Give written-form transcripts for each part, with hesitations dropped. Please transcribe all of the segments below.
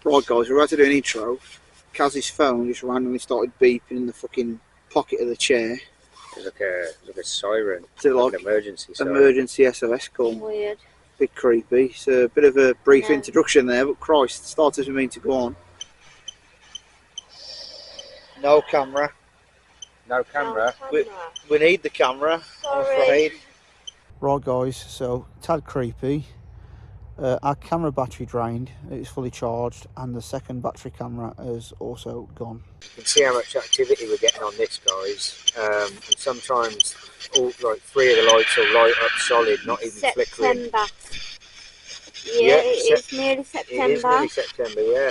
Right guys, we're about to do an intro. Kaz's phone just randomly started beeping in the fucking pocket of the chair. It's like a siren. It's like an emergency siren. Emergency SOS call. Weird. Bit creepy. It's a bit of a brief introduction there, but Christ, start as we mean to go on. No camera. No camera. We need the camera, I'm afraid. Right guys, so tad creepy. Our camera battery drained, it's fully charged, and the second battery camera has also gone. You can see how much activity we're getting on this, guys. And sometimes all like 3 of the lights will light up solid, not even flickering. September. Yeah, it is nearly September. It is nearly September, yeah.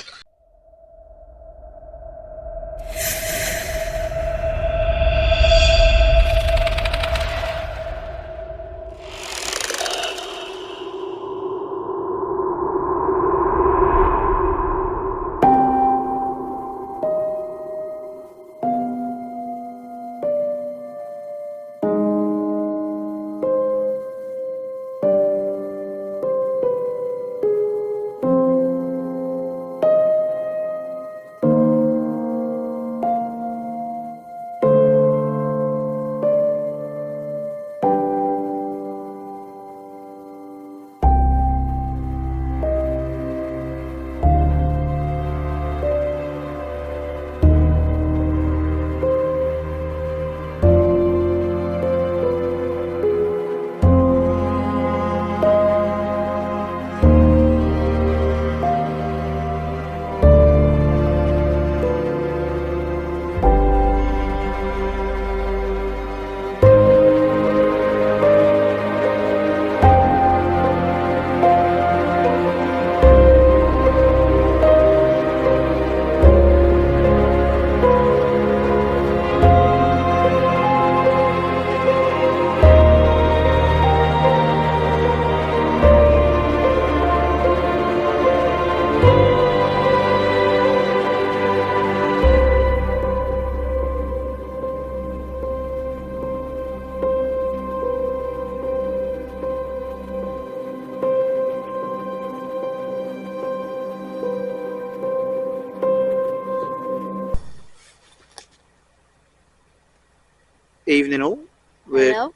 Evening all, we're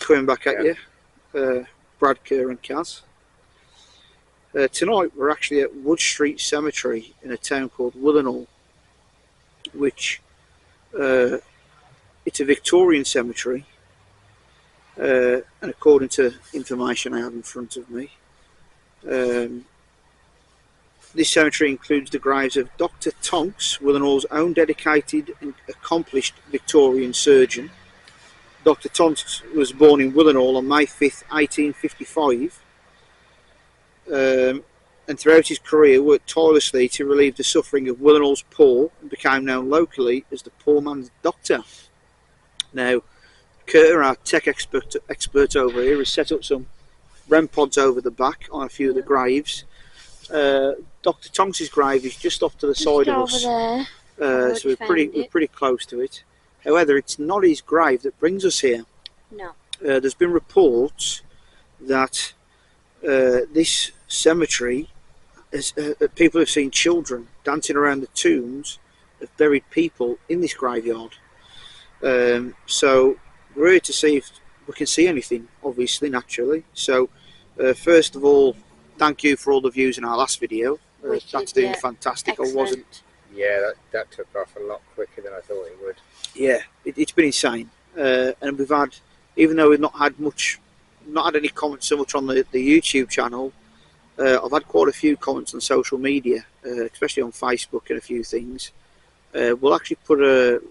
coming back at you, Brad, Kerr and Kaz. Tonight we're actually at Wood Street Cemetery in a town called Willenhall, which it's a Victorian cemetery, and according to information I have in front of me, this cemetery includes the graves of Dr. Tonks, Willenhall's own dedicated and accomplished Victorian surgeon. Dr. Tonks was born in Willenhall on May 5th, 1855, and throughout his career worked tirelessly to relieve the suffering of Willenhall's poor and became known locally as the poor man's doctor. Now, Kurt, our tech expert over here, has set up some REM pods over the back on a few of the graves. Dr. Tonks' grave is just off to the side of us, so we're pretty close to it. However, it's not his grave that brings us here. No. There's been reports that this cemetery, people have seen children dancing around the tombs of buried people in this graveyard. So we're here to see if we can see anything, obviously, naturally. So first of all, thank you for all the views in our last video. That's doing fantastic. Excellent. I wasn't. Yeah, that took off a lot quicker than I thought it would. Yeah, it's been insane. And we've had, even though we've not had any comments so much on the YouTube channel, I've had quite a few comments on social media, especially on Facebook and a few things. We'll actually put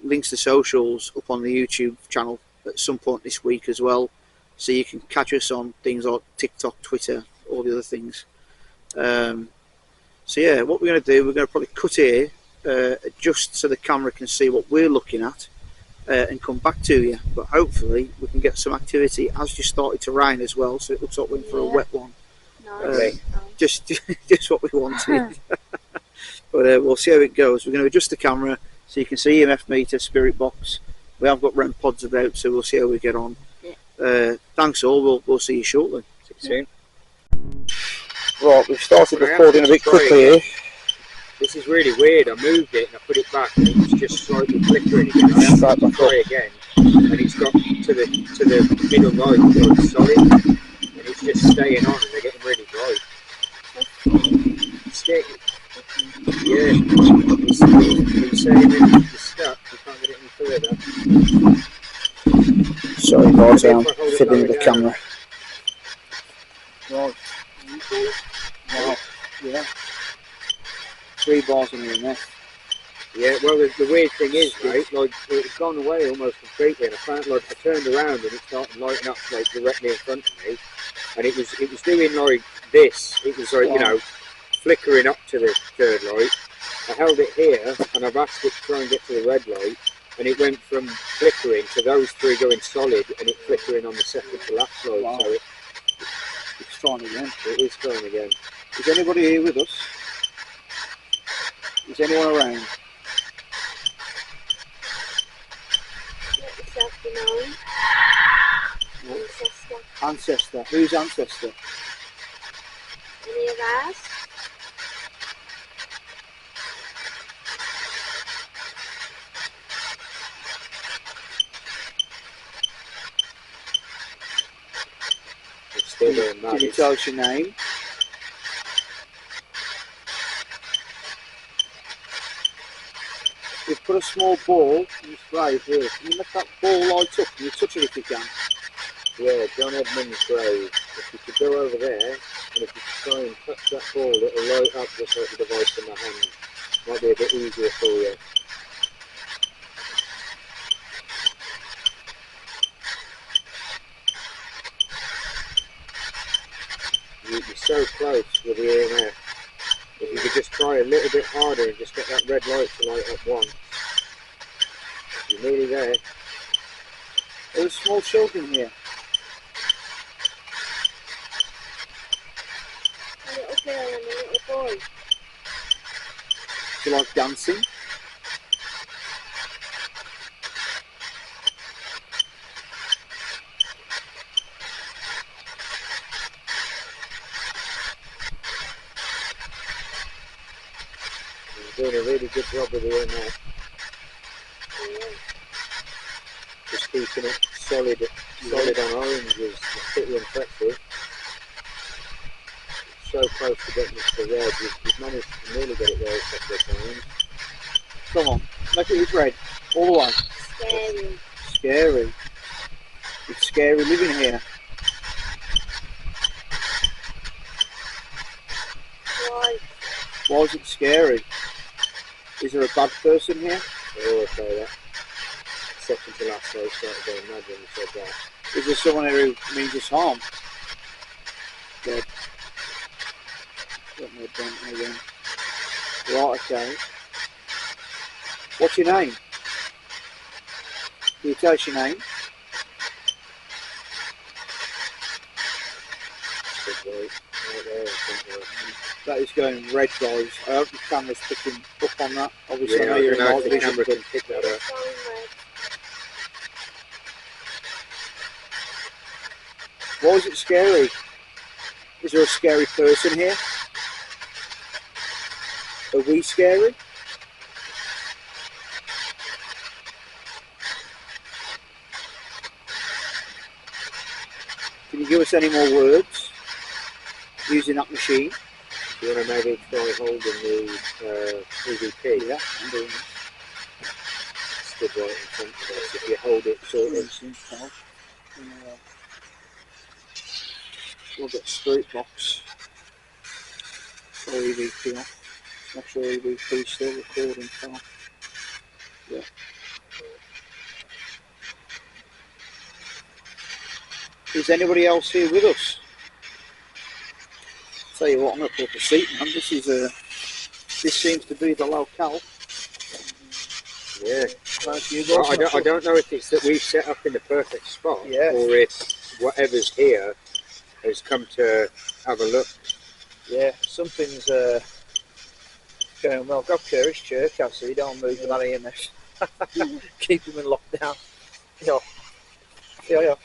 links to socials up on the YouTube channel at some point this week as well, so you can catch us on things like TikTok, Twitter, all the other things. So yeah, what we're going to do, we're going to probably cut here, just so the camera can see what we're looking at, and come back to you. But hopefully we can get some activity. It has just started to rain as well, so it looks like we're in for a wet one. Nice. Just what we wanted. But we'll see how it goes. We're going to adjust the camera so you can see EMF meter, spirit box. We have got REM pods about, so we'll see how we get on. Yeah. Thanks all. We'll see you shortly. See you soon. Right, we've started recording a bit quickly here. This is really weird. I moved it and I put it back and it was just slightly flickering again. I have tried to try again and it's got to the middle light, like solid, and it's just staying on and they're getting really bright. Stick. Yeah. He's saying that it's stuck, you can't get it any further. Sorry guys, I'm fiddling with the camera. Right. Wow. Yeah. 3 bars in here now. Yeah, well the weird thing is, mate, like it's gone away almost completely and I found like I turned around and it started lighting up like directly in front of me and it was doing like this. It was like, you know, flickering up to the third light. I held it here and I've asked it to try and get to the red light and it went from flickering to those 3 going solid and it flickering on the second to last light. Wow. So It's trying again. it is trying again. Is anybody here with us? Is anyone around? Ancestor. Who's ancestor? Any of us? It's still doing that. Can you tell us your name? We've put a small ball in this grave here. Can you make that ball light up? Can you touch it if you can? Yeah, John Edmund's grave. If you could go over there, and if you could try and touch that ball, it'll light up just like the device in my hand. Might be a bit easier for you. You're so close with the EMF. If you could just try a little bit harder and just get that red light to light up once. You're nearly there. There's small children here. A little girl and a little boy. Do you like dancing? You're doing a really good job with the EMF. Just keeping it solid on orange is pretty impressive. So close to getting it to the red, you've managed to nearly get it there a couple of times. Come on, make it red, all the way. Scary. Scary. It's scary living here. Why? Why is it scary? Is there a bad person here? I always say that. Second to last night, started going mad when you said that. Is there someone here who means us harm? Dead. Got no dent again. Right, okay. What's your name? Can you tell us your name? Good boy. Right there, I think That is going red, guys. I hope the camera's picking up on that. Obviously, yeah, I know you're in the night vision, camera but can pick that up. It's going red. why is it scary? Is there a scary person here? Are we scary? Can you give us any more words using that machine? Do you want to maybe try holding the EVP? Yeah, I'm doing it. Stood right in front of us. If you hold it sort of. We'll get street box or EVP off. Make sure EVP is still recording. File. Yeah. Is anybody else here with us? Tell you what, I'm going to put up a seat, man. This seems to be the locale. Yeah. You Well, guys I don't know if it's that we've set up in the perfect spot, Yeah. or if whatever's here has come to have a look. Yeah, something's going well. Grab Curry's church, so you don't move the man in this. Keep him in lockdown. Yeah.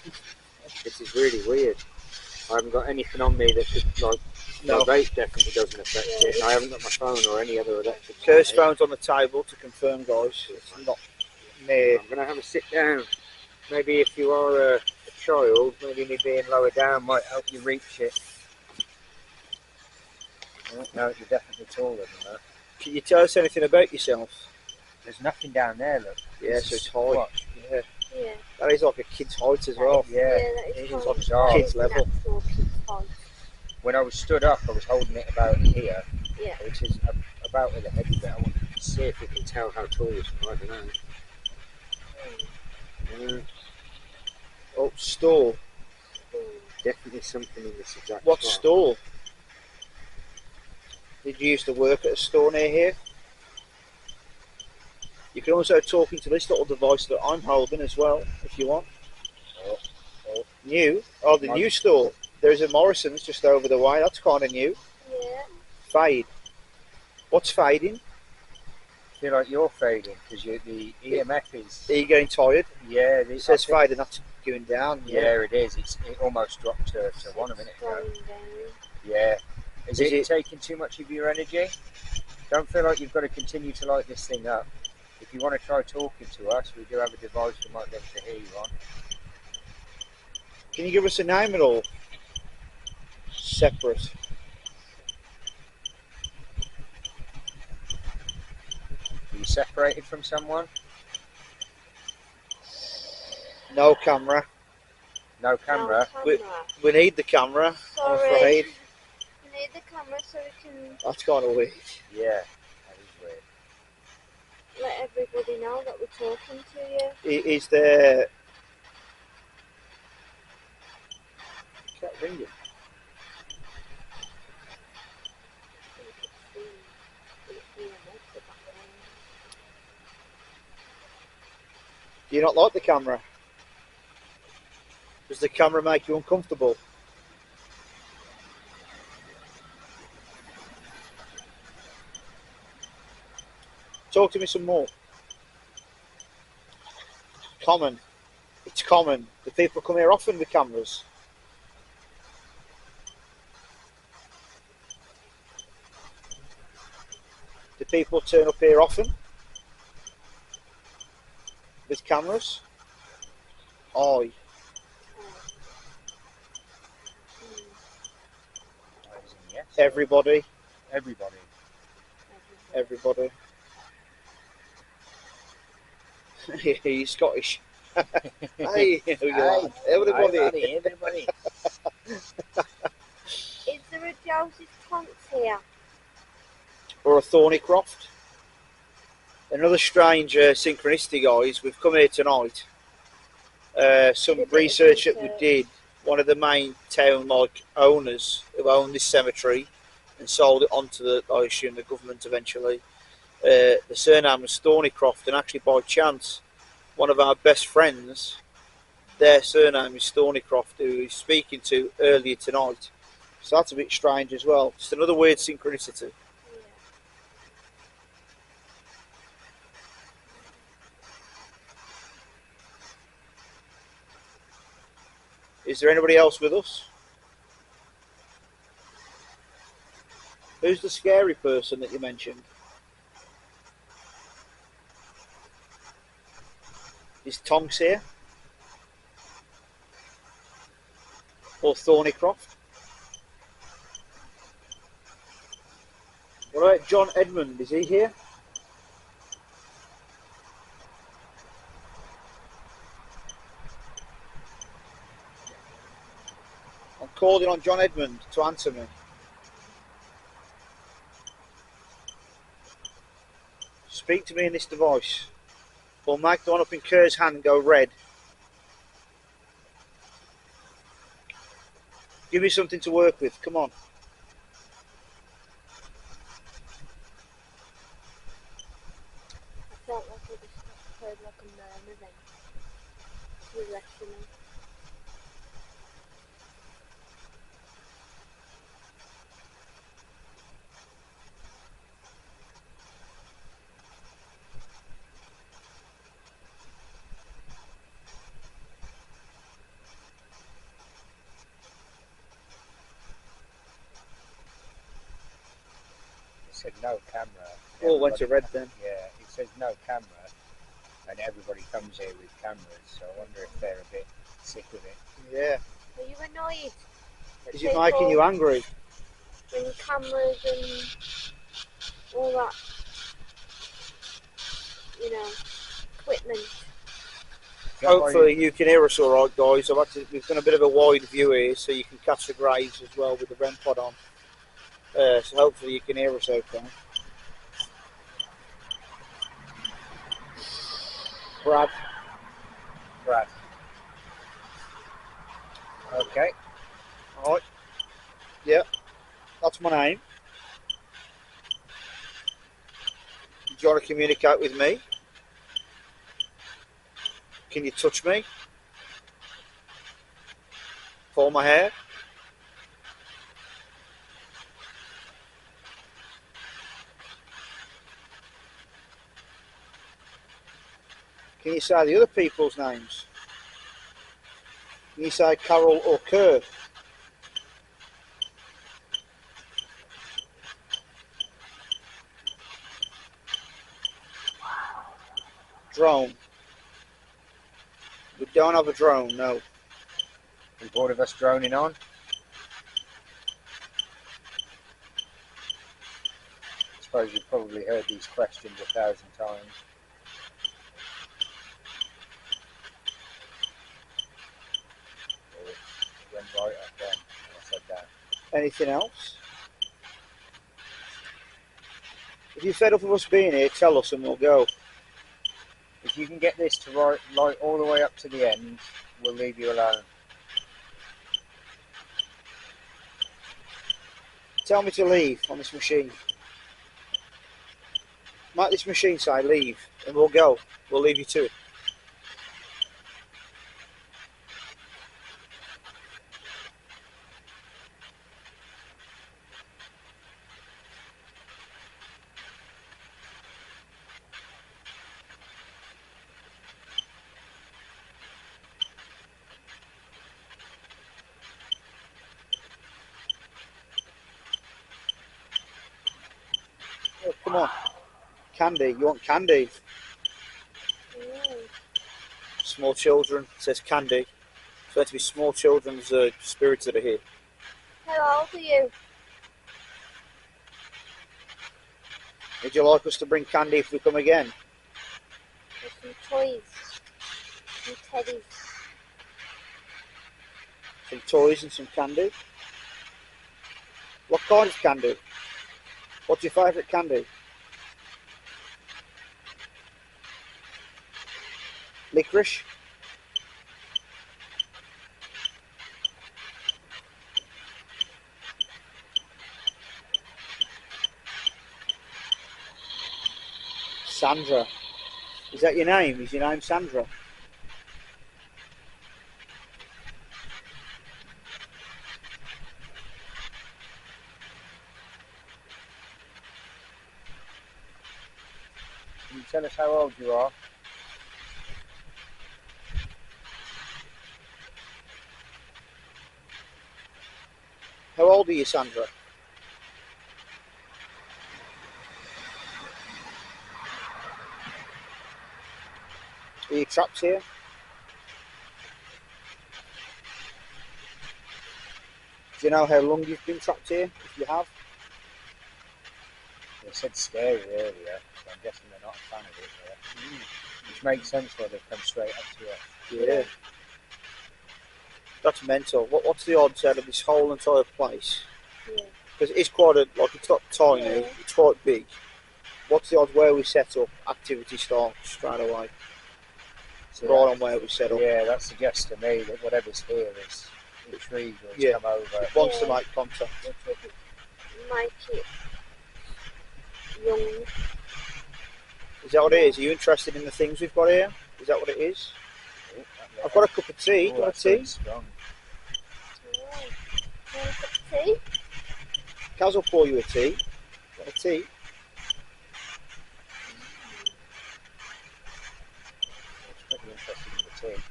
This is really weird. I haven't got anything on me that could like No. My vape definitely doesn't affect it. And I haven't got my phone or any other electric. Kerr's phone's on the table to confirm, guys. It's not near. I'm going to have a sit down. Maybe if you are a child, maybe me being lower down might help you reach it. No, you're definitely taller than that. Can you tell us anything about yourself? There's nothing down there, look. Yeah, so it's high. What? Yeah. Yeah. That is like a kid's height as well. Yeah, that it is is height. bizarre. Kids level. Natural kid's height. When I was stood up, I was holding it about here, Yeah. which is about where the head bit. I want to see if you can tell how tall this is. I don't know. Oh, store. Definitely something in this exact What spot. store? Did you used to work at a store near here? You can also talk into this little device that I'm holding as well, if you want. Oh. New? Oh, the new store. There's a Morrison's just over the way. That's kind of new. Yeah. Fade. What's fading? I feel like you're fading because the EMF is. Are you getting tired? Yeah, It says fade and that's going down. Yeah, it is. It almost dropped to 1 a minute ago. Going down. Yeah. Is it it taking too much of your energy? Don't feel like you've got to continue to light this thing up. If you want to try talking to us, we do have a device we might be able to hear you on. Can you give us a name at all? Separate. Are you separated from someone? No camera. No camera? No camera. We need the camera, I'm Sorry. afraid. We need the camera so we can That's kind of weird. Yeah, that is weird. let everybody know that we're talking to you. Is there... Kept ringing. Do you not like the camera? Does the camera make you uncomfortable? Talk to me some more. Common. It's common. Do people come here often with cameras? Do people turn up here often with cameras? Aye. Yes. Everybody. Everybody. Everybody. He's Scottish. Hey, who you are? Everybody. Everybody. Is there a Joseph Tonks here? Or a Thornycroft. Another strange synchronicity, guys. We've come here tonight. Some research that we did. One of the main town owners who owned this cemetery and sold it on to the, I assume, the government eventually. The surname was Thornycroft, and actually by chance, one of our best friends, their surname is Thornycroft, who he's speaking to earlier tonight. So that's a bit strange as well. Just another weird synchronicity. Is there anybody else with us? Who's the scary person that you mentioned? Is Tonks here? Or Thornycroft? What about John Edmund? Is he here? I'm calling on John Edmund to answer me. Speak to me in this device. Or make the one up in Kerr's hand go red. Give me something to work with. Come on. I felt like I just heard like a murmur then. You reckon? said no camera. Oh, it went to Everybody- red then. Yeah, it says no camera, and everybody comes here with cameras. So I wonder if they're a bit sick of it. Yeah. Are you annoyed? that Is it making you angry? And cameras and all that, you know, equipment. Is that why Hopefully you can hear us all right, guys. We've done a bit of a wide view here, so you can catch the graves as well with the REM pod on. So hopefully you can hear us okay. Brad. Brad. Okay. All right. Yeah, that's my name. Do you want to communicate with me? Can you touch me? Pull my hair? Can you say the other people's names? Can you say Carol or Kurt? Drone. We don't have a drone, no. You bored of us droning on? I suppose you've probably heard these questions 1,000 times. It went right up then when I said that. Anything else? If you're fed up of us being here, tell us and we'll go. If you can get this to light all the way up to the end, we'll leave you alone. Tell me to leave on this machine. Make this machine say leave and we'll go. We'll leave you to it. Oh, come on. Candy. You want candy? Small children. It says candy. So to be small children's spirits that are here. How old are you? Would you like us to bring candy if we come again? There's some toys. Some teddies. Some toys and some candy? What kind of candy? What's your favourite candy? Licorice? Sandra. Is that your name? Is your name Sandra? Can you tell us how old you are? How old are you, Sandra? Are you trapped here? Do you know how long you've been trapped here, if you have? They said scary earlier, so I'm guessing they're not a fan of it here. Which makes sense why they've come straight up to us. Yeah. That's mental. What's the odds out of this whole entire place? Yeah. Because it's quite it's not tiny, Yeah. it's quite big. What's the odds where we set up, activity starts straight away? So Right on where we set up. yeah, that suggests to me that whatever's here is intrigued or it's Yeah. come over. It wants to Yeah. make contact. Which would make it young. Is that what it is? Are you interested in the things we've got here? Is that what it is? Oh, I've got a cup of tea. Do you want a that's tea? really strong. Oh. You want a cup of tea? Kaz will pour you a tea. Want a tea? It's pretty interested in the tea.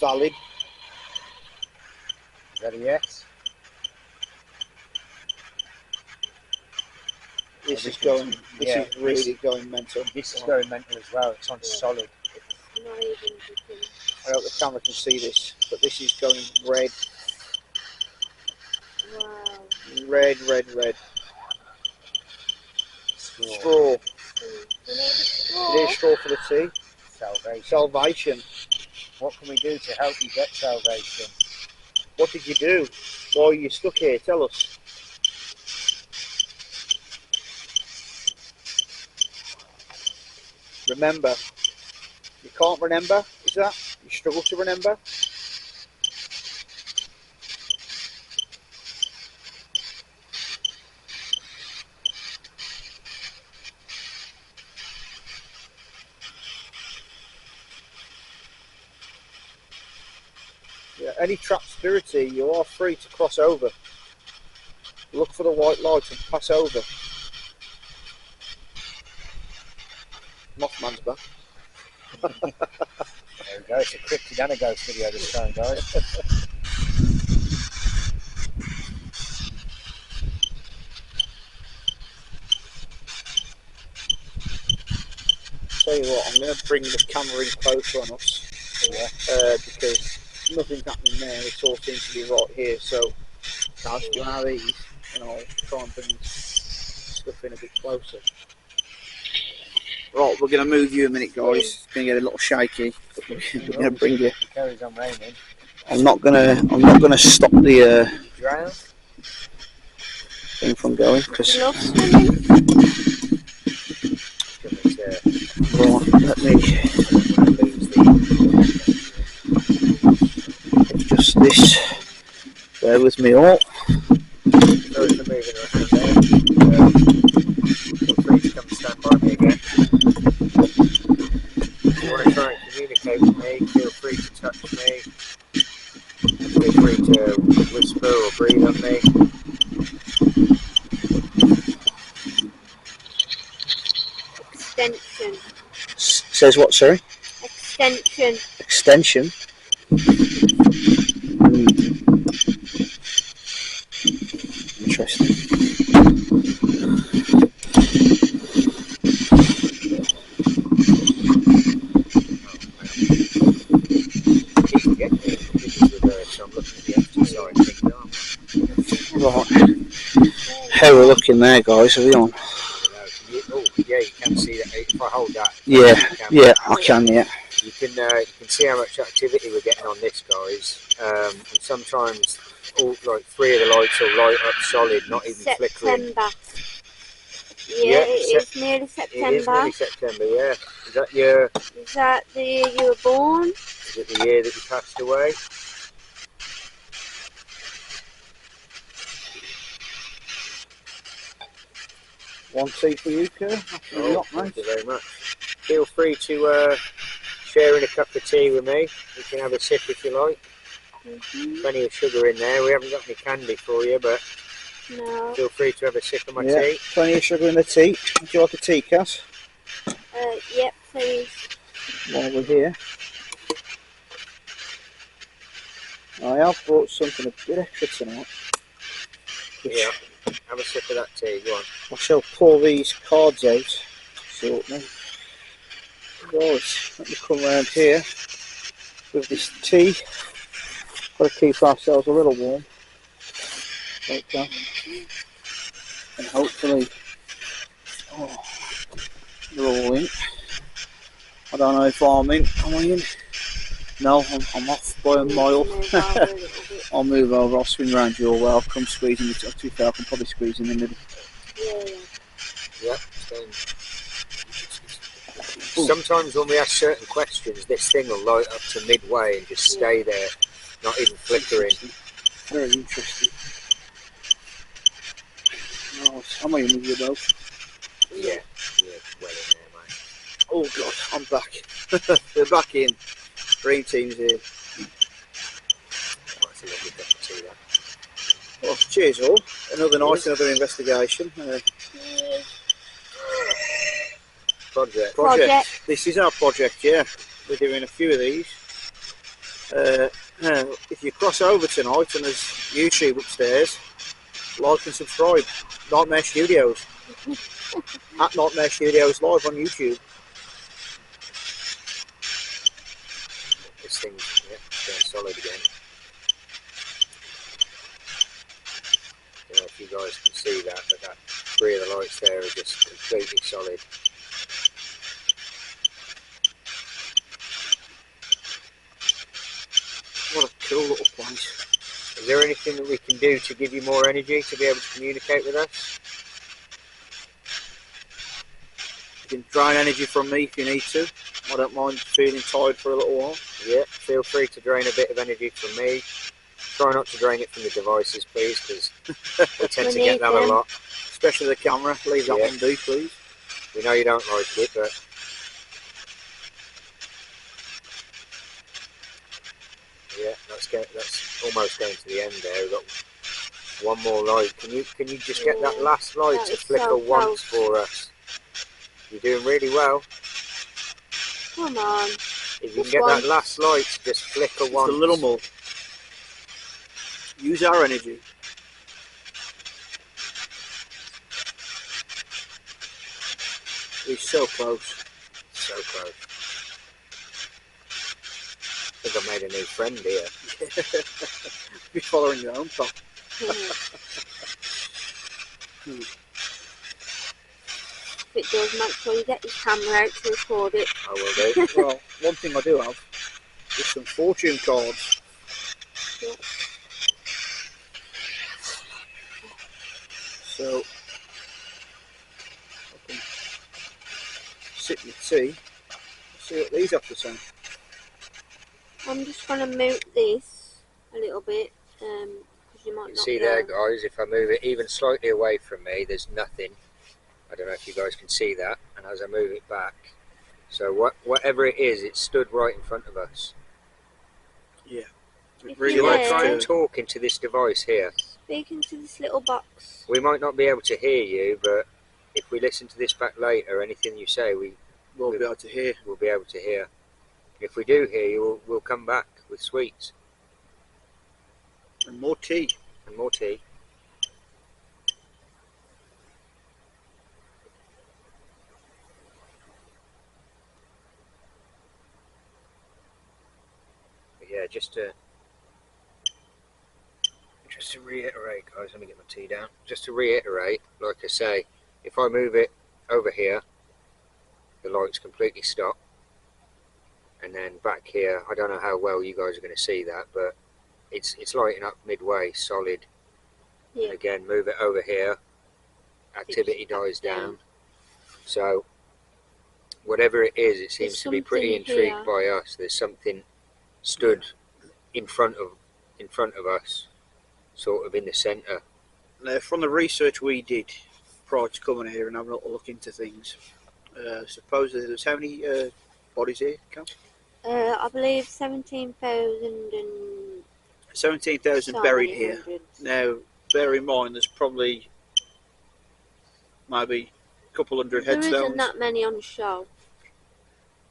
Valid. Is that a yes? This is going. This Yeah, is really going mental. This is going mental as well. It's on solid. It's not even looking. I hope the camera can see this, but this is going red, Wow. red. Straw. You need a straw. It is straw for the tea. Salvation. Salvation. What can we do to help you get salvation? What did you do? Why are you stuck here? Tell us. Remember. You can't remember, is that? You struggle to remember? Yeah, any trapped spirits here, you are free to cross over. Look for the white light and pass over. Mothman's back. There we go. It's a cryptid and a ghost video this time, guys. Tell you what, I'm going to bring the camera in closer on us. Yeah. Because nothing's happening there. It all seems to be right here. So, guys, do you have these? And I'll try and bring stuff in a bit closer. Right, we're going to move you a minute, guys. It's going to get a little shaky. But we're going to bring you. It carries on raining. I'm not going to stop the Drown? thing from going because. You love swimming? Right, let me. Just this. Bear with me all. Sorry for moving around there. Feel free to come and stand by me again. If you want to try and communicate with me, feel free to touch me. Feel free to whisper or breathe on me. Extension. Says what, sorry? Extension. Extension. Interesting. Right. How we're looking there, guys, are we on? Oh, yeah, you can see that if I hold that. Yeah, yeah, I can, yeah. You can see how much activity we're getting on this, guys. And sometimes, all like 3 of the lights will light up solid, not even flickering. September. Yeah, it is nearly September. It is nearly September, yeah. Is that the year you were born? Is it the year that you passed away? One tea for you, Kerr. Thank you very much. Feel free to share in a cup of tea with me. You can have a sip if you like. Plenty of sugar in there. We haven't got any candy for you, but no. Feel free to have a sip of my tea. Plenty of sugar in the tea. Would you like a tea, Cass? Yep, please. While we're here. I have brought something a bit extra tonight. Yeah, have a sip of that tea, go on. I shall pour these cards out shortly. Right, let me come round here with this tea. Got to keep ourselves a little warm. Like that. And hopefully, they're all in. I don't know if I'm in. Am I in? No, I'm off by a mile. I'll move over, I'll swing round your way, I'll come squeeze in the top. To be fair, I can probably squeeze in the middle. Yeah. Sometimes when we ask certain questions, this thing will light up to midway and just stay there, not even flickering. Very interesting. Oh, am I in with you both? Yeah, well in there, mate. Oh god, I'm back. They're back in. Dream team's here. That's a lovely cup of tea, that. Well, cheers all. Another night, another investigation. Project. This is our project, yeah. We're doing a few of these. If you cross over tonight and there's YouTube upstairs, like and subscribe. Nightmare Studios. at Nightmare Studios live on YouTube. This thing's going solid again. I don't know if you guys can see that, but that 3 of the lights there are just completely solid. What a cool little place. Is there anything that we can do to give you more energy to be able to communicate with us? You can drain energy from me if you need to. I don't mind feeling tired for a little while. Yeah, feel free to drain a bit of energy from me. Try not to drain it from the devices, please, because we tend to get that a lot. Especially the camera. Leave that one be, please. We know you don't like it, but yeah, that's almost going to the end there. We've got one more light. Can you just get that last light to flicker once for us? You're doing really well. Come on. If you can get that last light to just flicker once. Just a little more. Use our energy. We're so close. So close. I think I've made a new friend here. Be following your own path. If it does, make sure you get your camera out to record it. I will do. Well, one thing I do have is some fortune cards. Yeah. So I can sip my tea. See what these have to say. I'm just going to move this a little bit because you might not See there, guys, if I move it even slightly away from me, there's nothing. I don't know if you guys can see that. And as I move it back, so whatever it is, it stood right in front of us. Yeah. If Really you Like likes dare, try and to. talk into this device here. speak into this little box. We might not be able to hear you, but if we listen to this back later, anything you say, We'll be able to hear. we'll be able to hear. If we do hear you, we'll come back with sweets And more tea. and more tea. But yeah, just to reiterate, guys, let me get my tea down. Just to reiterate, like I say, if I move it over here, the lights completely stop. And then back here, I don't know how well you guys are going to see that, but it's lighting up midway, solid. Yeah. And again, move it over here, activity dies down. So whatever it is, it seems to be pretty something intrigued here. by us. There's something stood in front of us, sort of in the centre. Now, from the research we did prior to coming here and having a little look into things, supposedly there's how many bodies here, Cam? I believe 17,000 and 17,000 so buried many here. hundreds. Now, bear in mind, there's probably maybe a couple hundred There isn't headstones. that many on show.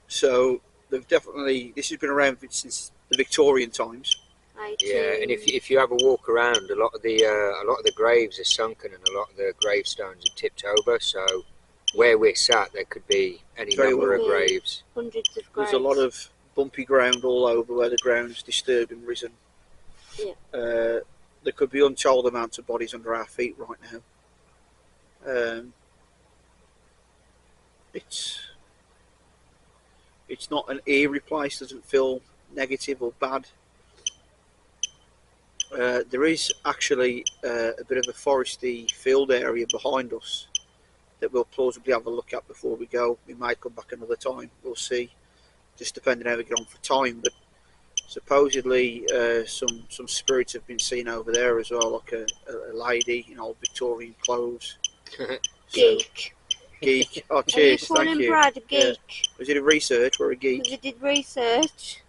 So they've definitely. This has been around since the Victorian times. 18. Yeah, and if you have a walk around, a lot of the graves are sunken and a lot of the gravestones are tipped over. So where we're sat, there could be any Very number well. of graves. Hundreds of There's graves. a lot of bumpy ground all over where the ground's disturbed and risen. Yeah. There could be untold amounts of bodies under our feet right now. It's not an eerie place. Doesn't feel negative or bad. There is actually a bit of a foresty field area behind us that we'll plausibly have a look at before we go. We might come back another time. We'll see, just depending how we get on for time. But supposedly some spirits have been seen over there as well, like a lady in old Victorian clothes. Geek. Geek. Oh, Are you cheers, thank calling you. Brad a Yeah. geek? Was it a research or a geek? Because he did research.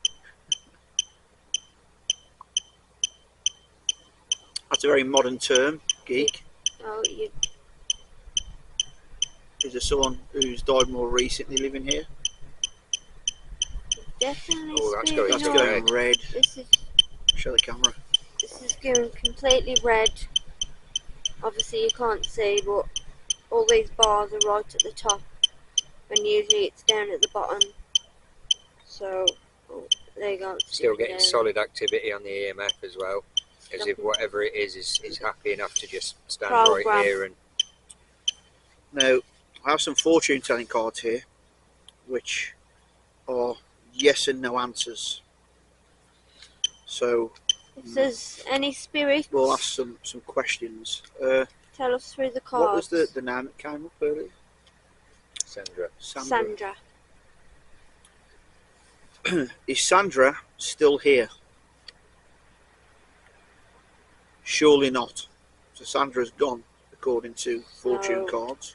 That's a very modern term, geek. Oh, you Is there someone who's died more recently living here? definitely Oh, that's speaking That's up. going red. This Show the camera. is going completely red. Obviously you can't see, but all these bars are right at the top, when usually it's down at the bottom. So, oh, there you go. It's Still dipping getting down. solid activity on the EMF as well, as if Nothing. whatever it is happy enough to just stand Program. right here and. Now, I have some fortune telling cards here, which are yes and no answers. So It says, any spirits? we'll ask some questions. Tell us through the What was cards. the name that came up earlier? Sandra. Sandra. Is Sandra still here? Surely not. So Sandra's gone, according to fortune So- cards.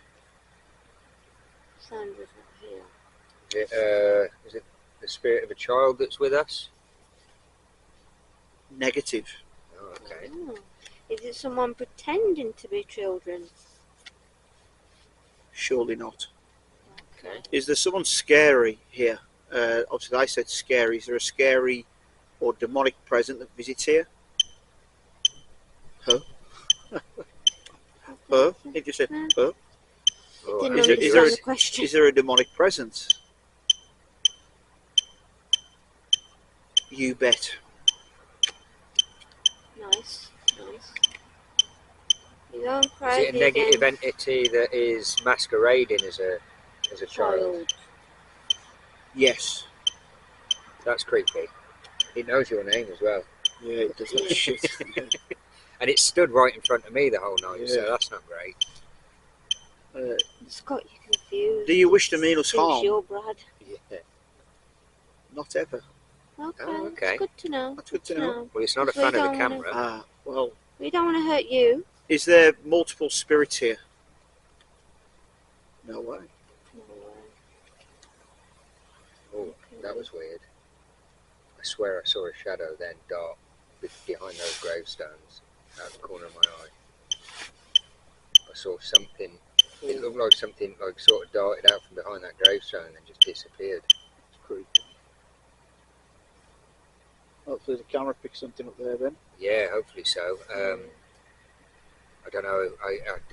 Sandra's not here. Is it the spirit of a child that's with us? Negative. Oh, okay. Oh. Is it someone pretending to be children? Surely not. Okay. Is there someone scary here? Obviously, I said scary. Is there a scary or demonic presence that visits here? Huh? Huh? He just said, huh? Oh, Didn't Is understand there- is there a- the question. Is there a demonic presence? You bet. Nice, nice. You're going is crazy it a negative again, entity that is masquerading as a child? child. Yes. That's creepy. It knows your name as well. Yeah, it does that shit. And it stood right in front of me the whole night, so Yeah. that's not great. It's got you confused. Do you wish to mean us Thinks harm? you're Brad. Yeah. Not ever. Okay, Oh, okay. That's good to know. That's good to know. Well, it's not a Because we fan of the don't wanna- camera. Ah, well, We don't want to hurt you. is there multiple spirits here? No way. Oh, that was weird. I swear I saw a shadow then dark behind those gravestones out of the corner of my eye. I saw something. It looked like something like sort of darted out from behind that gravestone and then just disappeared. It's creepy. Hopefully the camera picks something up there then. Yeah, hopefully so. I don't know.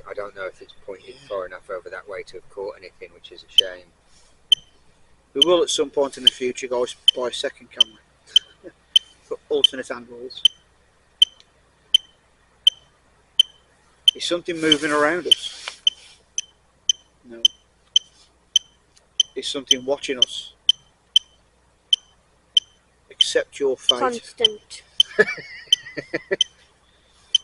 I don't know if it's pointed far enough over that way to have caught anything, which is a shame. We will at some point in the future, guys, buy a second camera for alternate angles. Is something moving around us? No. Is something watching us? Accept your fate. Constant.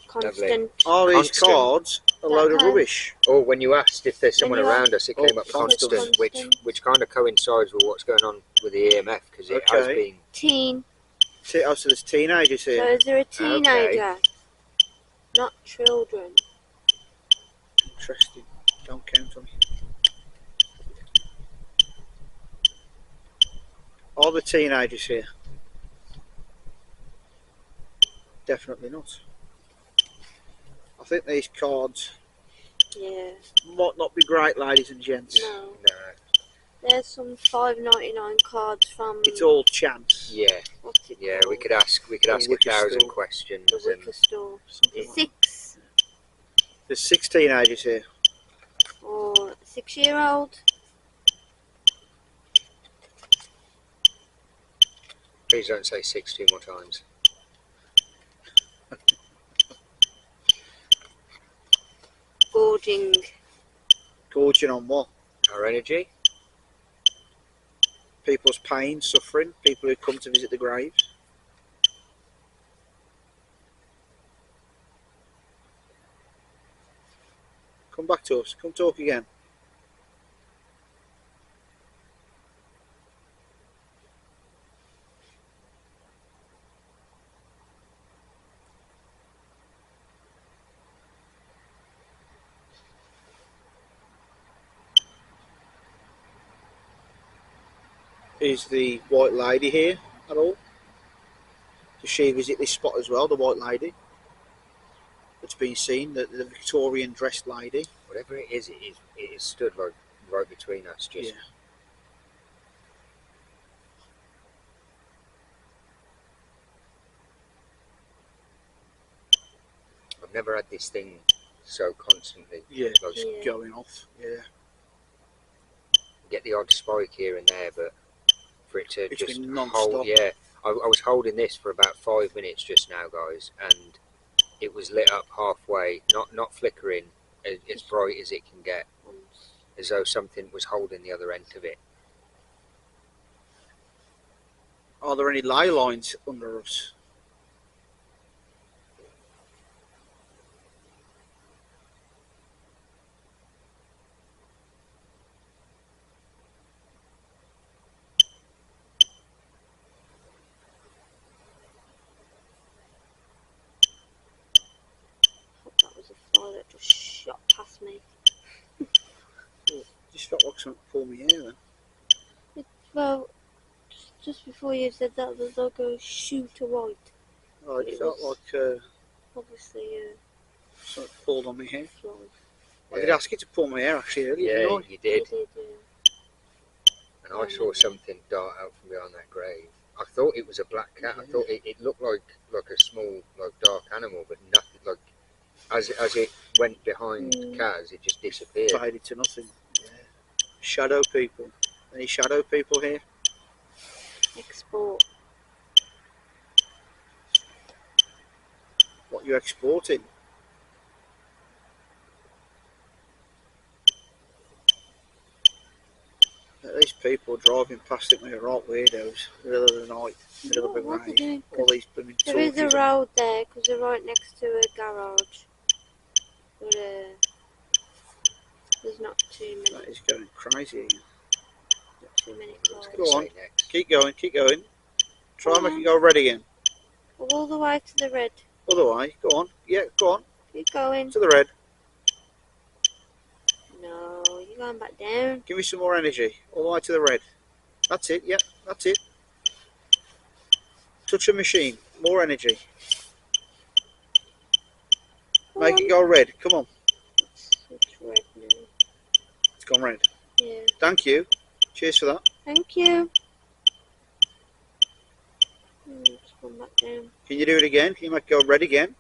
Constant. Are these Constant. cards a load of That rubbish? Or when you asked if there's someone you around us, it came up constant. constant, which kind of coincides with what's going on with the EMF because it has Okay. been. Teen. Oh, so there's teenagers So here. is there a teenager? Not children. Interesting. Don't count on me. Are the teenagers here? Definitely not. I think these cards Yeah. might not be great, ladies and gents. No. No. There's some $5.99 cards from. It's all chance. Yeah. What's it Yeah. called? We could ask The 1,000 Wicker questions. The And Wicker Store. Something like that. 6 There's 6 teenagers here. or 6-year-old. please don't say 6 2 more times. Gorging. Gorging on what? Our energy. People's pain, suffering, people who come to visit the graves. Come back to us. Come talk again. Is the white lady here at all? Does she visit this spot as well, the white lady? That's been seen, the Victorian dressed lady. Whatever it is, it is stood like right between us. Just Yeah. I've never had this thing so constantly. Yeah, Like, it's going off. Yeah. get the odd spike here and there, but for it to It's just been non-stop. hold, yeah. I was holding this for about 5 minutes just now, guys, and it was lit up halfway, not flickering, as bright as it can get, as though something was holding the other end of it. Are there any ley lines under us? That was a fly that just shot past me. Just felt like something pulled me hair then. Well, just before you said that, there's like a shoot of white. Oh, it felt like Obviously, something pulled on my hair. fly. I did ask you to pull my hair actually earlier. Yeah, didn't I? you did. You did, And I saw something dart out from behind that grave. I thought it was a black cat. I thought it looked like a small, like, dark animal, but nothing. Like, as it went behind Kaz, it just disappeared. Faded to nothing. Yeah. Shadow people. Any shadow people here? Export. What you exporting? These people driving past it with right weirdos, middle of the night, middle of a What are they grave. doing? All these blooming There is a talkies. road there because they're right next to a garage. But there's not too many. That is going crazy. Not too many cars. Go on. Keep going, keep going. Try and make it go red again. Go all the way to the red. Other way, go on. Yeah, go on. Keep going. To the red. No, you're going back down. Give me some more energy. All the way to the red. That's it, yeah, that's it. Touch a machine. More energy. Make it go red. Come on. It's red now. It's gone red. Yeah. Thank you. Cheers for that. Thank you. It's gone back down. Can you do it again? Can you make it go red again?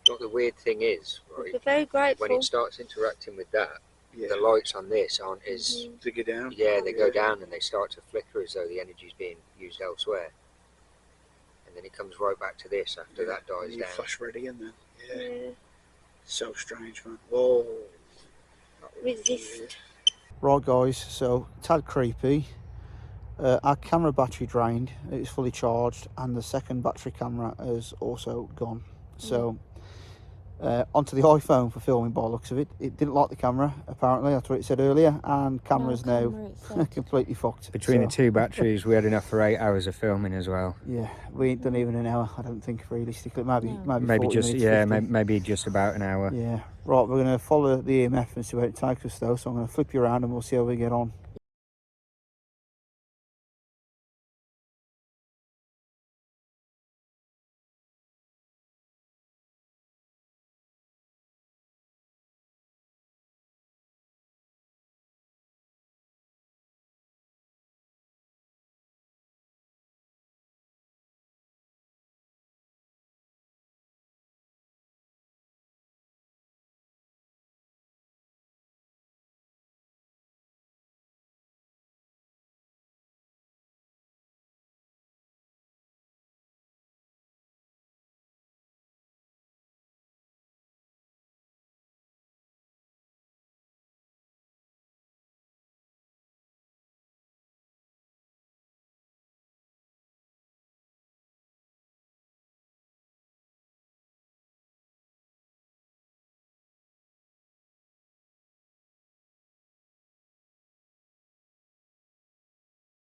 What the weird thing is, right? We're very grateful. When it starts interacting with that, Yeah. the lights on this aren't as. To go down. Yeah, they go down and they start to flicker as though the energy's being used elsewhere. And then it comes right back to this after that dies You down. flash red again then. Yeah. Yeah. So strange, man. Whoa. Resist. Right, guys, so tad creepy. Our camera battery drained, it's fully charged, and the second battery camera has also gone. So onto the iPhone for filming by the looks of it. It didn't like the camera, apparently, that's what it said earlier, and camera's now completely fucked. Between So, the two batteries, we had enough for 8 hours of filming as well. yeah, we ain't done even an hour, I don't think, realistically. Maybe Maybe 40 just minutes, 50. maybe just about an hour. Yeah, right, we're going to follow the EMF and see where it takes us though, so I'm going to flip you around and we'll see how we get on.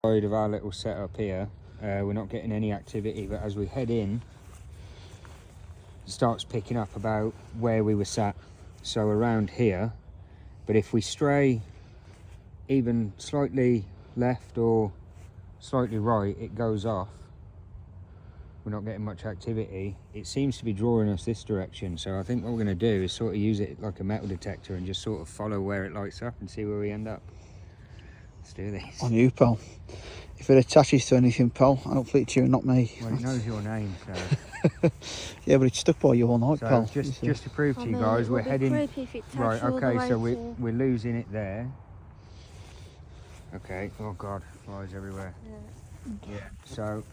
Of our little setup here, we're not getting any activity, but as we head in, it starts picking up about where we were sat, so around here. But if we stray even slightly left or slightly right, it goes off. We're not getting much activity. It seems to be drawing us this direction, so I think what we're going to do is sort of use it like a metal detector and just sort of follow where it lights up and see where we end up. Let's do this. On you, pal. If it attaches to anything, pal. Hopefully it's you, not me. Well, it knows your name, so. Yeah, but it's stuck by you all night, So pal. just to prove to you guys, we're heading. Right, okay, so we're losing it there. Okay, oh god, flies everywhere. Yeah. So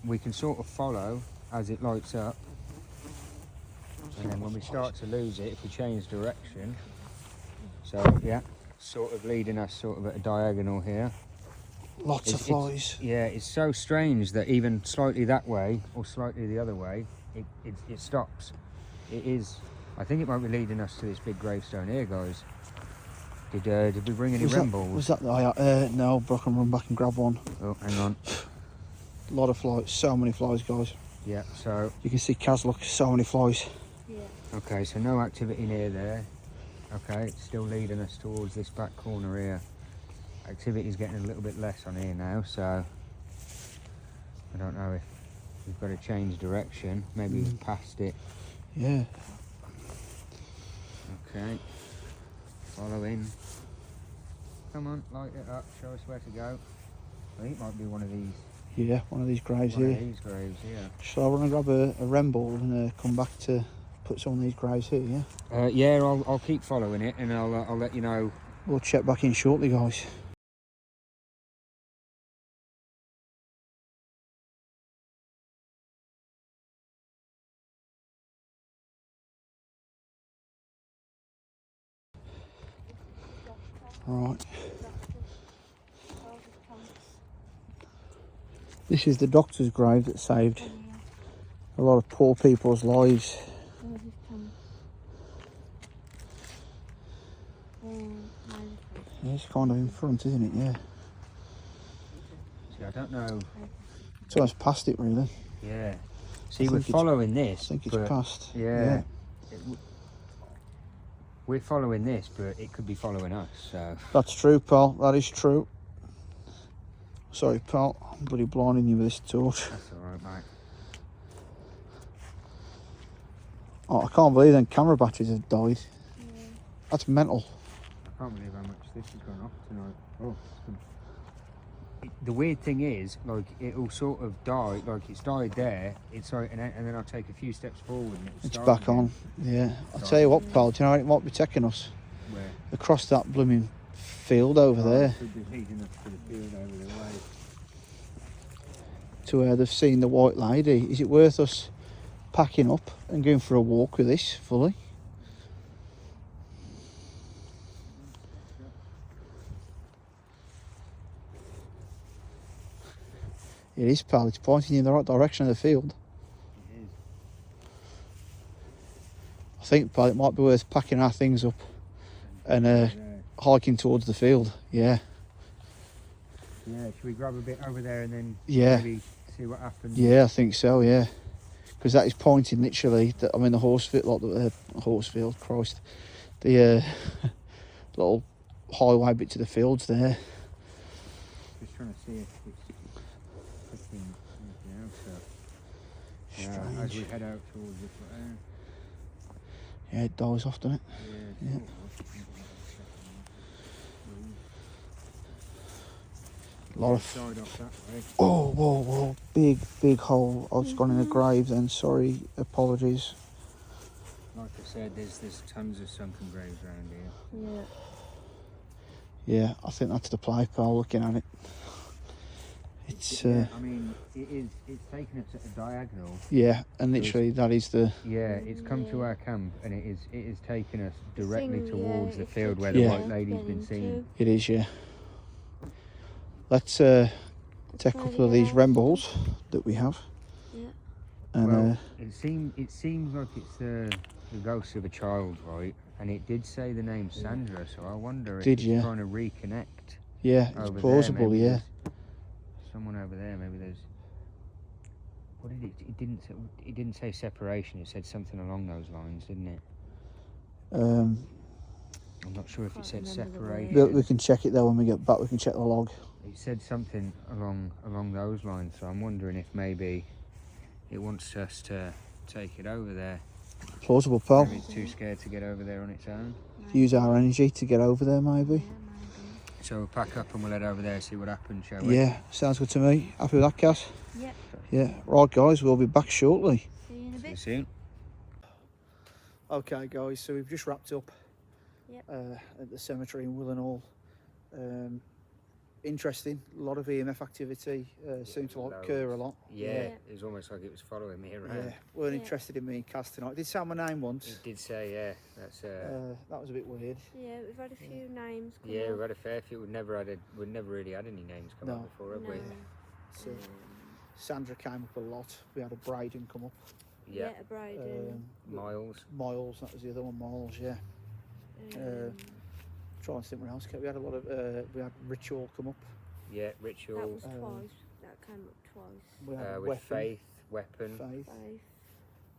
we can sort of follow as it lights up, and then when we start to lose it, if we change direction, so yeah, sort of leading us sort of at a diagonal here. Lots of flies. Yeah, it's so strange that even slightly that way or slightly the other way, it stops. It is. I think it might be leading us to this big gravestone here, guys. Did we bring any REM balls? Was that no, but I can run back and grab one. Oh, hang on. A lot of flies, so many flies, guys. Yeah, so you can see Kaz, look, so many flies. Yeah. Okay, so no activity near there. Okay, it's still leading us towards this back corner here. Activity's getting a little bit less on here now, so I don't know if we've got to change direction. Maybe we've passed it. Yeah. Okay. Following. Come on, light it up. Show us where to go. I think it might be one of these. Yeah, one of these graves One here. of these graves, yeah. Shall I run and grab a REM ball and come back to put some of these graves here, yeah? Yeah, I'll keep following it and I'll let you know. We'll check back in shortly, guys. Right. This is the doctor's grave that saved a lot of poor people's lives. Yeah, it's kind of in front, isn't it? Yeah. See, I don't know. It's almost past it, really. Yeah. See, we're following this. I think it's past. Yeah. We're following this, but it could be following us, so. That's true, pal. That is true. Sorry, pal. I'm bloody blinding you with this torch. That's alright, mate. Oh, I can't believe them camera batteries have died. Yeah. That's mental. I can't believe how much this has gone off tonight. Oh. The weird thing is, like, it'll sort of die, like it's died there, it's like, and then I'll take a few steps forward and it'll start back again. on. Yeah. I'll tell you what, pal, do you know where it might be taking us? Where? Across that blooming field over there. It could be leading us to the field over the way. To where they've seen the white lady. Is it worth us packing up and going for a walk with this fully? It is, pal. It's pointing you in the right direction of the field. It is. I think, pal, it might be worth packing our things up and hiking towards the field. Yeah. Yeah, should we grab a bit over there and then maybe see what happens? Yeah, I think so, yeah. Because that is pointing literally, I'm in the horse field, like the horse field, Christ. The little highway bit to the fields there. Just trying to see if it's picking anything else up. Strange. As we head out towards this way. Yeah, it dies off, doesn't it? Yeah. A lot of Side off that way. oh, whoa, big hole. I've just gone in a grave then. Sorry, apologies. Like I said, there's tons of sunken graves around here. Yeah. Yeah, I think that's the play, pal. Looking at it, it's I mean, it's taken us at a diagonal. yeah, and literally that is the Yeah, it's come to our camp and it is taking us directly thing, towards yeah, the it's field where like the Yeah. white lady's been seen. it is, yeah. Let's take a couple of these REM balls that we have. Yeah. And Well, it seems like it's the ghost of a child, right? And it did say the name Sandra, so I wonder if Did it's you? trying to reconnect. yeah, it's Over plausible, there, maybe yeah. there's someone over there. Maybe there's. What did it? It didn't say separation. It said something along those lines, didn't it? I'm not sure if it said Can't remember the word. separation. We can check it though when we get back. We can check the log. It said something along those lines. So I'm wondering if maybe it wants us to take it over there. Plausible, pal. Maybe it's too scared to get over there on its own. Use our energy to get over there, maybe. Yeah, maybe. So we'll pack up and we'll head over there, see what happens, shall we? Yeah, sounds good to me. Happy with that, Cass? Yep. Yeah. Right, guys, we'll be back shortly. See you in a See you bit. soon. Okay, guys, so we've just wrapped up Yep. at the cemetery in Willenhall. Interesting, a lot of EMF activity, seemed to occur a lot. Yeah, Yeah. it was almost like it was following me around. Yeah, weren't Yeah. interested in me and Cass tonight. Did sound my name once. It did say, yeah, that's That was a bit weird. Yeah, we've had a few names come yeah, up. we've had a fair few. We've never really had any names come No. up before, have No. we? So Sandra came up a lot. We had a Braden come up. Yeah. A Braden. Miles. Miles, that was the other one. Miles, yeah. Trying to think what else. We had a lot of. We had Ritual come up. Yeah, that Ritual. was twice. That came up twice. We had With Weapon, Faith, Weapon, Faith, Faith.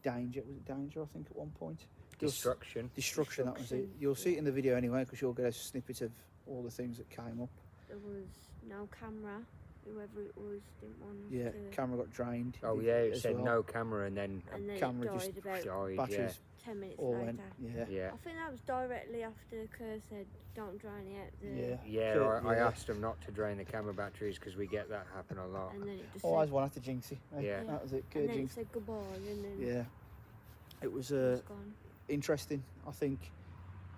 Danger. Was it Danger? I think at one point. Destruction. Destruction. That was it. Destruction, You'll see it yeah. in the video anyway, because you'll get a snippet of all the things that came up. There was no camera. Whoever it was didn't want us Yeah, to. camera got drained. Oh yeah, it as said well. no camera, and then And then camera it just died about died. Batteries 10 minutes all later. went. Yeah. Yeah. I think that was directly after Kerr said, "Don't drain it out." Yeah. Yeah, Kurt, I yeah. asked them not to drain the camera batteries because we get that happen a lot. And then it just Oh, I said, one after Jinxie. Eh? Yeah. That was it. and then it Jinx. said goodbye, and then Yeah. It was it was gone. interesting. I think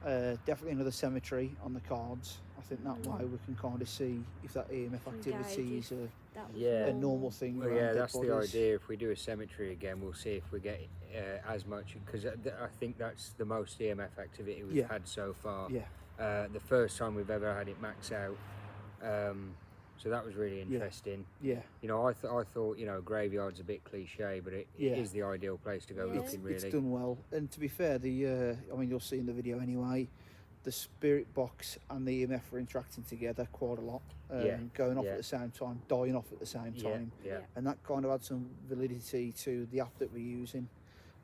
definitely another cemetery on the cards. I think that way we can kind of see if that EMF activity is That was Yeah. a normal thing. Well, around yeah, dead that's the bodies. idea. If we do a cemetery again, we'll see if we get as much, because I think that's the most EMF activity we've Yeah. had so far. Yeah. The first time we've ever had it max out. So that was really Yeah. interesting. Yeah. You know, I thought, you know, graveyard's a bit cliche, but it Yeah. is the ideal place to go Yeah. looking, It's really. done well. And to be fair, the I mean, you'll see in the video anyway, the spirit box and the EMF are interacting together quite a lot. Yeah, Going off yeah. at the same time, dying off at the same Yeah, time. yeah, And that kind of adds some validity to the app that we're using,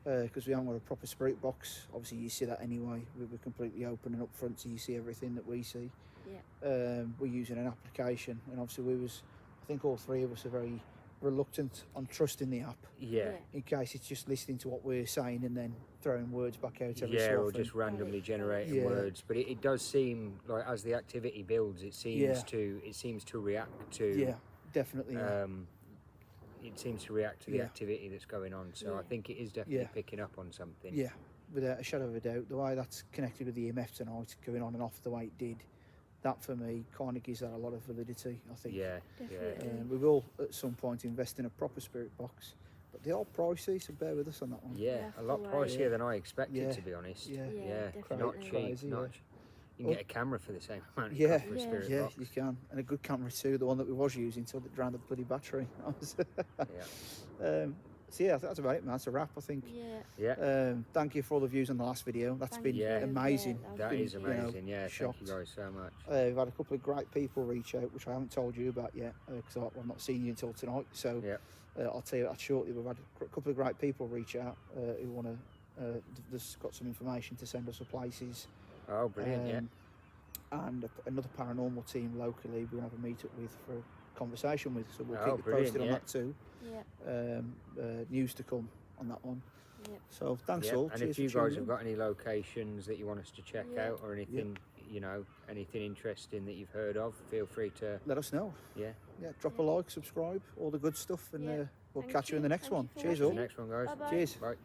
because we haven't got a proper spirit box. Obviously you see that anyway, we're completely open and up front, so you see everything that we see. We're using an application, and obviously I think all three of us are very reluctant on trusting the app, yeah. in case it's just listening to what we're saying and then throwing words back out every Yeah, so or often. just randomly generating Yeah. words. But it does seem like as the activity builds, it seems Yeah. to react to. Yeah, definitely. Yeah. It seems to react to the Yeah. activity that's going on. So I Yeah. think it is definitely Yeah. picking up on something. Yeah, without a shadow of a doubt, the way that's connected with the EMF tonight, going on and off the way it did, that for me kind of gives that a lot of validity, I think. Yeah, Definitely. We will at some point invest in a proper spirit box, but they are pricey, so bear with us on that one. yeah. That's A lot the way. pricier than I expected, Yeah. to be honest. Yeah. Yeah, Not definitely. cheap. Crazy, Not. yeah. You can get a camera for the same amount. Of Yeah. cost for a Yeah. spirit Yeah, box. you can, and a good camera too. The one that we was using till it drowned the bloody battery. Yeah. So yeah, that's about it, man. That's a wrap, I think. Yeah. Yeah. Thank you for all the views on the last video. That's Thank been you. Yeah. amazing. Yeah, That been, is you know, amazing. Yeah. Thank shocked. you guys so much. We've had a couple of great people reach out, which I haven't told you about yet, because I've not seen you until tonight. So Yeah. I'll tell you that shortly. We've had a couple of great people reach out who want to, just got some information to send us to places. Oh, brilliant. Yeah. And another paranormal team locally we're going to have a meet up with for a conversation with. So we'll Oh, keep you brilliant, posted on yeah. that too. Yeah. News to come on that one. Yep. So thanks Yeah, all. and Cheers if you for guys tuning have in. got any locations that you want us to check Yeah. out or anything, you know, anything interesting that you've heard of, feel free to, Let us know. yeah. Yeah, drop a like, subscribe, all the good stuff, and Yeah. we'll Thank catch you in the you. next Thank one. you for Cheers See you all. next one, guys. Bye-bye. Cheers. Bye.